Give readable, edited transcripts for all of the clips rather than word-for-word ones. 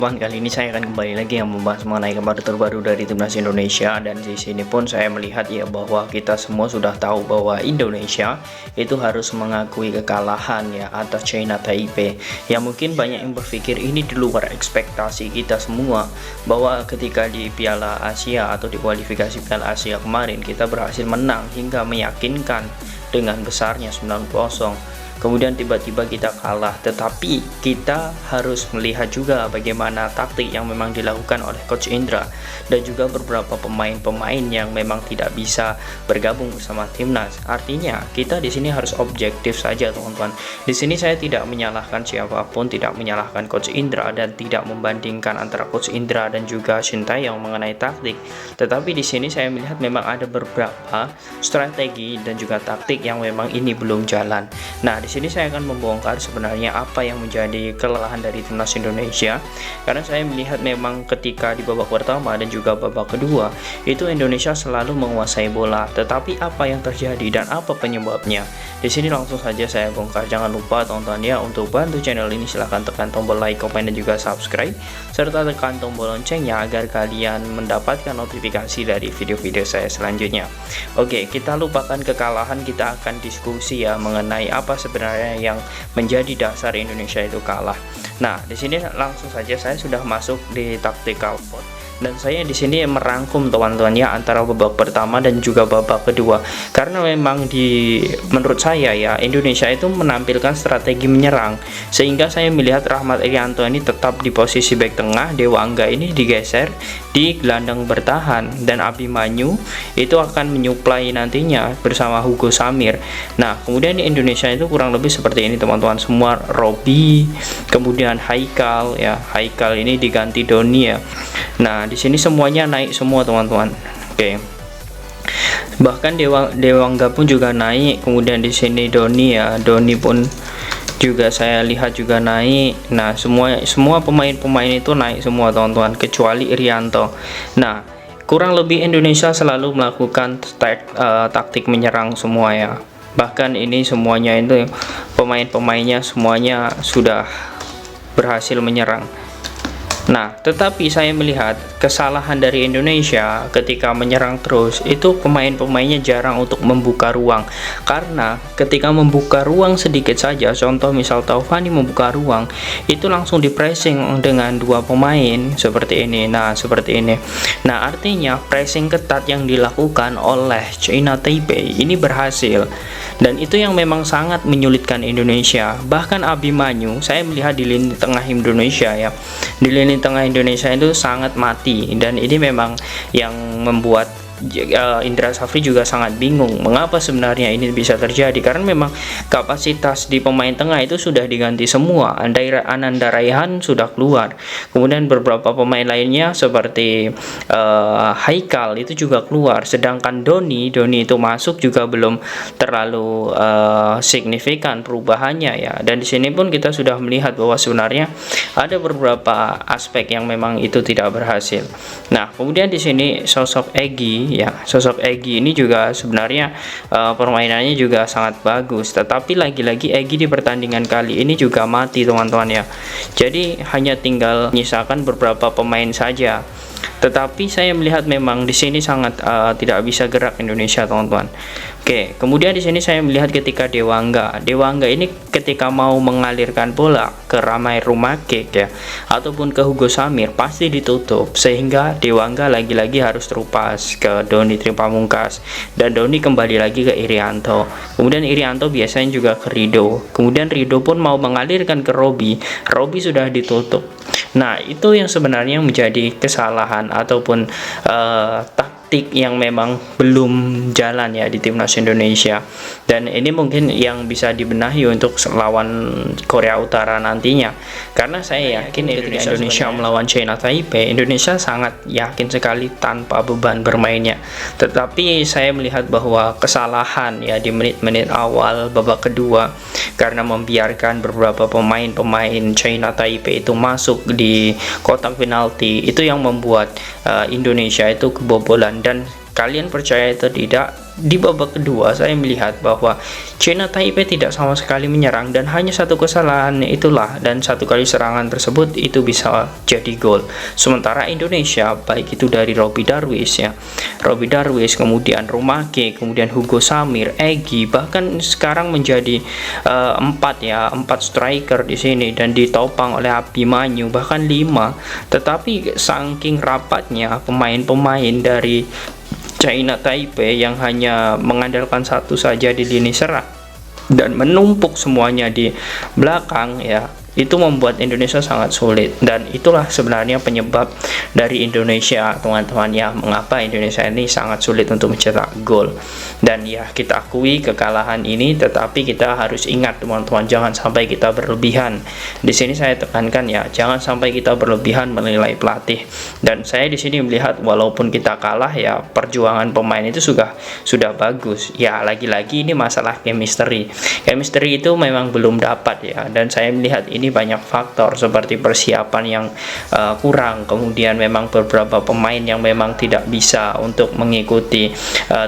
Teman, kali ini saya akan kembali lagi yang membahas mengenai kabar terbaru dari timnas Indonesia, dan di sini pun saya melihat ya bahwa kita semua sudah tahu bahwa Indonesia itu harus mengakui kekalahan ya atas China Taipei. Ya mungkin banyak yang berpikir ini di luar ekspektasi kita semua, bahwa ketika di Piala Asia atau di kualifikasi Piala Asia kemarin kita berhasil menang hingga meyakinkan dengan besarnya 9-0. Kemudian tiba-tiba kita kalah, tetapi kita harus melihat juga bagaimana taktik yang memang dilakukan oleh Coach Indra dan juga beberapa pemain-pemain yang memang tidak bisa bergabung bersama timnas. Artinya kita di sini harus objektif saja, teman-teman. Di sini saya tidak menyalahkan siapapun, tidak menyalahkan Coach Indra dan tidak membandingkan antara Coach Indra dan juga Sintayong mengenai taktik. Tetapi di sini saya melihat memang ada beberapa strategi dan juga taktik yang memang ini belum jalan. Nah, di sini saya akan membongkar sebenarnya apa yang menjadi kelelahan dari timnas Indonesia, karena saya melihat memang ketika di babak pertama dan juga babak kedua itu Indonesia selalu menguasai bola, tetapi apa yang terjadi dan apa penyebabnya? Di sini langsung saja saya bongkar. Jangan lupa tonton ya, untuk bantu channel ini silahkan tekan tombol like, komen dan juga subscribe, serta tekan tombol loncengnya agar kalian mendapatkan notifikasi dari video-video saya selanjutnya. Oke, kita lupakan kekalahan, kita akan diskusi ya mengenai apa sebenarnya yang menjadi dasar Indonesia itu kalah. Nah, di sini langsung saja saya sudah masuk di tactical vote, dan saya di sini merangkum teman-teman ya antara babak pertama dan juga babak kedua, karena memang menurut saya ya Indonesia itu menampilkan strategi menyerang, sehingga saya melihat Rahmat Irianto ini tetap di posisi bek tengah, Dewa Angga ini digeser di gelandang bertahan, dan Abimanyu itu akan menyuplai nantinya bersama Hugo Samir. Nah, kemudian di Indonesia itu kurang lebih seperti ini teman-teman, semua Robi, kemudian Haikal ya, Haikal ini diganti Doni ya. Nah, di sini semuanya naik semua teman-teman. Oke. Bahkan Dewa Angga pun juga naik. Kemudian di sini Doni ya, Doni pun juga saya lihat juga naik. Nah, semua pemain-pemain itu naik semua teman-teman, kecuali Irianto. Nah, kurang lebih Indonesia selalu melakukan taktik menyerang semua ya. Bahkan ini semuanya itu pemain-pemainnya semuanya sudah berhasil menyerang. Nah, tetapi saya melihat kesalahan dari Indonesia ketika menyerang terus itu pemain-pemainnya jarang untuk membuka ruang, karena ketika membuka ruang sedikit saja, contoh misal Taufani membuka ruang itu langsung di pressing dengan dua pemain seperti ini. Nah, seperti ini. Nah, artinya pressing ketat yang dilakukan oleh China Taipei ini berhasil, dan itu yang memang sangat menyulitkan Indonesia. Bahkan Abimanyu saya melihat di lini tengah Indonesia ya, di lini tengah Indonesia itu sangat mati, dan ini memang yang membuat Indra Safri juga sangat bingung mengapa sebenarnya ini bisa terjadi, karena memang kapasitas di pemain tengah itu sudah diganti semua. Ananda Raihan sudah keluar, kemudian beberapa pemain lainnya seperti Haikal itu juga keluar, sedangkan Doni itu masuk juga belum terlalu signifikan perubahannya ya. Dan di sini pun kita sudah melihat bahwa sebenarnya ada beberapa aspek yang memang itu tidak berhasil. Nah, kemudian di sini sosok Egy ya, sosok Egy ini juga sebenarnya permainannya juga sangat bagus, tetapi lagi-lagi Egy di pertandingan kali ini juga mati teman-teman ya. Jadi hanya tinggal menyisakan beberapa pemain saja, tetapi saya melihat memang di sini sangat tidak bisa gerak Indonesia teman-teman. Oke, kemudian di sini saya melihat ketika Dewa Angga ini ketika mau mengalirkan bola ke Ramai Rumakik ya, ataupun ke Hugo Samir pasti ditutup, sehingga Dewa Angga lagi-lagi harus terupas ke Doni Tripamungkas, dan Doni kembali lagi ke Irianto. Kemudian Irianto biasanya juga ke Rido, kemudian Rido pun mau mengalirkan ke Robi sudah ditutup. Nah, itu yang sebenarnya menjadi kesalahan ataupun taktik yang memang belum jalan ya di timnas Indonesia, dan ini mungkin yang bisa dibenahi untuk lawan Korea Utara nantinya, karena saya yakin ketika Indonesia melawan China Taipei, Indonesia sangat yakin sekali tanpa beban bermainnya. Tetapi saya melihat bahwa kesalahan ya di menit-menit awal babak kedua, karena membiarkan beberapa pemain China Taipei itu masuk di kotak penalti, itu yang membuat Indonesia itu kebobolan. Dan kalian percaya atau tidak, di babak kedua saya melihat bahwa China Taipei tidak sama sekali menyerang dan hanya satu kesalahan itulah, dan satu kali serangan tersebut itu bisa jadi gol. Sementara Indonesia, baik itu dari Robby Darwish ya, Robby Darwish, kemudian Rumake, kemudian Hugo Samir, Egy, bahkan sekarang menjadi empat striker di sini dan ditopang oleh Abimanyu, bahkan 5. Tetapi saking rapatnya pemain-pemain dari China Taipei yang hanya mengandalkan satu saja di lini serang dan menumpuk semuanya di belakang ya, itu membuat Indonesia sangat sulit. Dan itulah sebenarnya penyebab dari Indonesia, teman-teman ya, mengapa Indonesia ini sangat sulit untuk mencetak gol. Dan ya, kita akui kekalahan ini, tetapi kita harus ingat teman-teman, jangan sampai kita berlebihan. Di sini saya tekankan ya, jangan sampai kita berlebihan menilai pelatih. Dan saya di sini melihat walaupun kita kalah ya, perjuangan pemain itu sudah bagus. Ya, lagi-lagi ini masalah chemistry. Chemistry itu memang belum dapat ya, dan saya melihat ini banyak faktor seperti persiapan yang kurang, kemudian memang beberapa pemain yang memang tidak bisa untuk mengikuti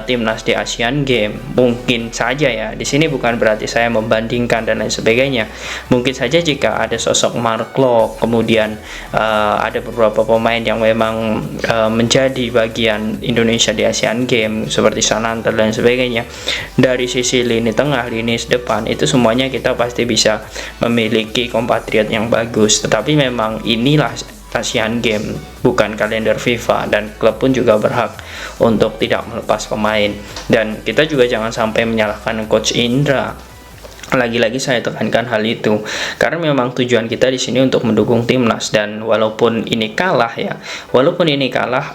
timnas di Asian Games. Mungkin saja ya, di sini bukan berarti saya membandingkan dan lain sebagainya. Mungkin saja jika ada sosok Mark Klok, kemudian ada beberapa pemain yang memang menjadi bagian Indonesia di Asian Games seperti Sananta dan sebagainya, dari sisi lini tengah, lini depan, itu semuanya kita pasti bisa memiliki kompatriot yang bagus. Tetapi memang inilah Asian Games, bukan kalender FIFA, dan klub pun juga berhak untuk tidak melepas pemain. Dan kita juga jangan sampai menyalahkan Coach Indra. Lagi-lagi saya tekankan hal itu karena memang tujuan kita di sini untuk mendukung timnas. Dan walaupun ini kalah ya,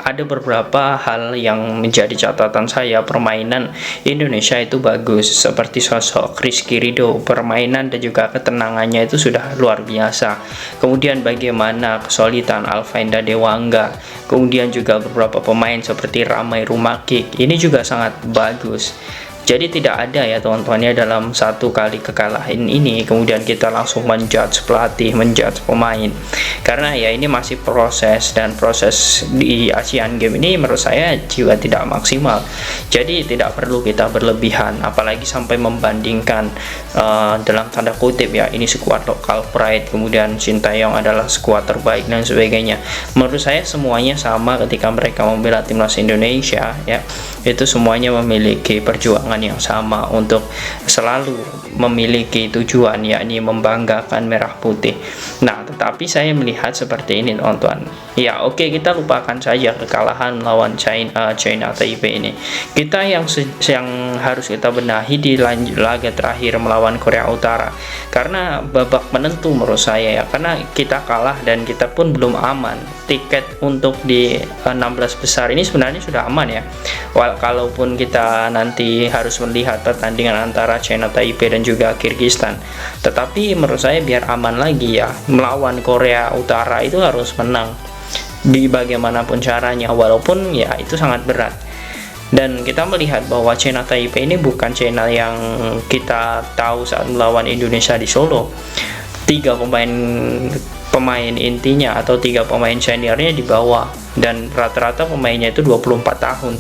ada beberapa hal yang menjadi catatan saya. Permainan Indonesia itu bagus, seperti sosok Rizky Ridho, permainan dan juga ketenangannya itu sudah luar biasa. Kemudian bagaimana kesulitan Alvainda Dewangga, kemudian juga beberapa pemain seperti Ramai Rumakik, ini juga sangat bagus. Jadi tidak ada ya teman-temannya dalam satu kali kekalahan ini kemudian kita langsung menjudge pelatih, menjudge pemain, karena ya ini masih proses, dan proses di Asian Games ini menurut saya juga tidak maksimal. Jadi tidak perlu kita berlebihan, apalagi sampai membandingkan dalam tanda kutip ya, ini skuad lokal pride, kemudian Sintayong adalah skuad terbaik dan sebagainya. Menurut saya semuanya sama ketika mereka membela timnas Indonesia ya, itu semuanya memiliki perjuangan yang sama untuk selalu memiliki tujuan, yakni membanggakan merah putih. Nah, tetapi saya melihat seperti ini teman-teman. Ya oke, kita lupakan saja kekalahan melawan China Taipei ini. Kita yang harus kita benahi di laga terakhir melawan Korea Utara, karena babak penentu menurut saya ya, karena kita kalah dan kita pun belum aman. Tiket untuk di 16 besar ini sebenarnya sudah aman ya, kalaupun kita nanti harus melihat pertandingan antara China Taipei dan juga Kyrgyzstan. Tetapi menurut saya biar aman lagi ya, melawan Korea Utara itu harus menang di bagaimanapun caranya, walaupun ya itu sangat berat. Dan kita melihat bahwa China Taipei ini bukan China yang kita tahu saat melawan Indonesia di Solo. 3 pemain intinya atau 3 pemain seniornya di bawah, dan rata-rata pemainnya itu 24 tahun.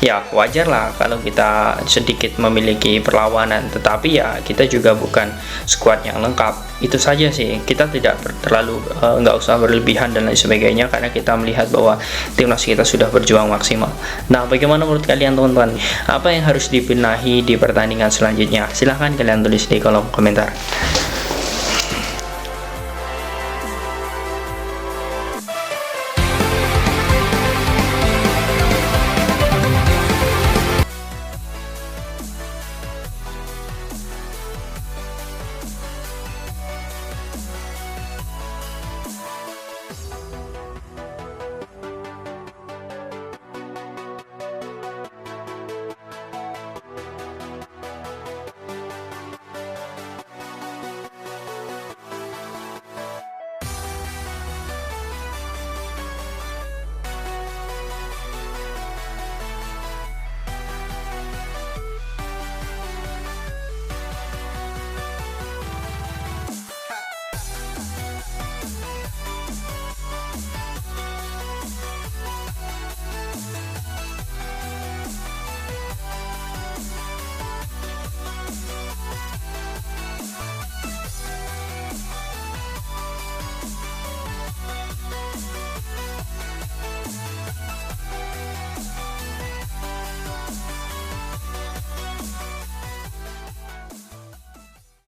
Ya wajar lah kalau kita sedikit memiliki perlawanan, tetapi ya kita juga bukan skuad yang lengkap. Itu saja sih, kita tidak terlalu nggak usah berlebihan dan lain sebagainya, karena kita melihat bahwa timnas kita sudah berjuang maksimal. Nah, bagaimana menurut kalian teman-teman? Apa yang harus dibenahi di pertandingan selanjutnya? Silahkan kalian tulis di kolom komentar.